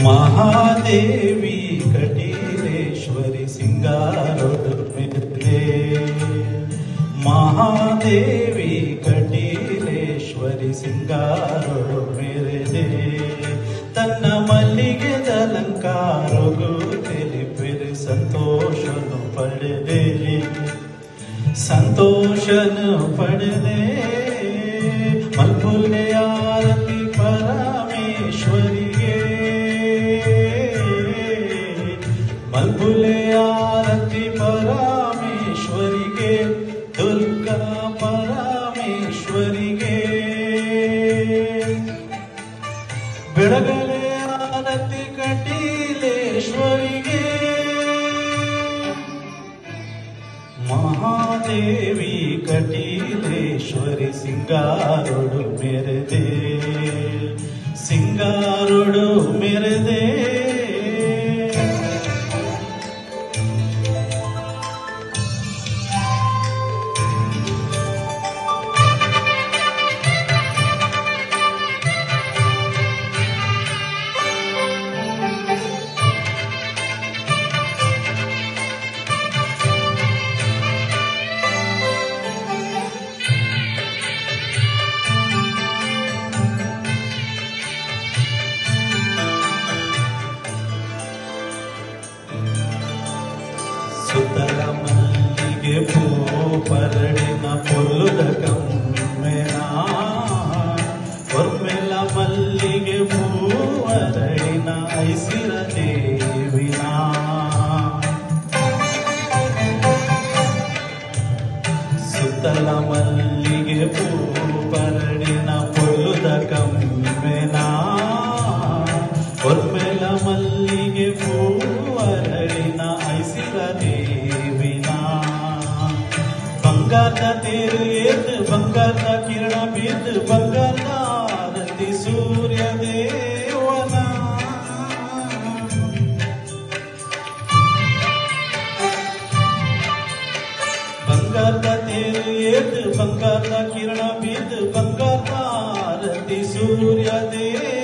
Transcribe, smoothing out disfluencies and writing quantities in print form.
ಮಹಾದೇವಿ ಕಟೀಲೇಶ್ವರಿ ಸಿಂಗಾರೊಡುತ್ತಿದ್ದೆ. ಮಹಾದೇವಿ ಕಟೀಲೇಶ್ವರಿ ಸಿಂಗಾರೊಡು ಮೆರೆದೆ. ತನ್ನ ಮಲ್ಲಿಗೆದ ಅಲಂಕಾರಗೂ ತಿಳಿಪಿರಿ ಸಂತೋಷನು ಪಡೆದೆ. ಸಂತೋಷನು ಪಡೆದೆ. ಮಲ್ಪುಲ್ಲೆಯ ಆರತಿ ಪರಮೇಶ್ವರಿಗೆ. ಮಲ್ಪುಲ್ಲೆಯ ಆರತಿ ಪರಮೇಶ್ವರಿಗೆ. ದುರ್ಗಾ ಪರಮೇಶ್ವರಿಗೆ. ಬೆಳಗಲೆ ಆರತಿ ಕಟೀಲೇಶ್ವರಿಗೆ. ಮಹಾದೇವಿ ಕಟೀಲೇಶ್ವರಿ ಸಿಂಗಾರೊಡು ಮೆರೆದೆ. ಸಿಂಗಾರೊಡು ಮೆರೆದೆ. ಸುತ್ತಲ ಮಲ್ಲಿಗೆ ಪೂ ಪರಡಿನ ಪೊಲ್ಲುದ ಕಮ್ಮೆನ. ಒರ್ಮೆಲ ಮಲ್ಲಿಗೆ ಪೂ ಅರಳಿನ ಐಸಿರ ದೇವಿನ. ಸುತ್ತಲ ಮಲ್ಲಿಗೆ ಪೂ ಪರಡಿನ ಪೊಲ್ಲುದ ಕಮ್ಮೆನ. ಒರ್ಮೆಲ ಮಲ್ಲಿಗೆ ಪೂ ಅರಳಿನ ಐಸಿರ ದೇವಿನ. ಬಂಗಾರದ ತೇರು ಏತು ಬಂಗಾರದ ಕಿರಣ ಬಿದ್ದು ಬಂಗಾರದ ಆರತಿ ಸೂರ್ಯ ದೇವನ. ಬಂಗಾರದ ತೇರು ಏತು ಬಂಗಾರದ ಕಿರಣ ಬಿದ್ದು ಬಂಗಾರದ ಆರತಿ ಸೂರ್ಯ ದೇವ.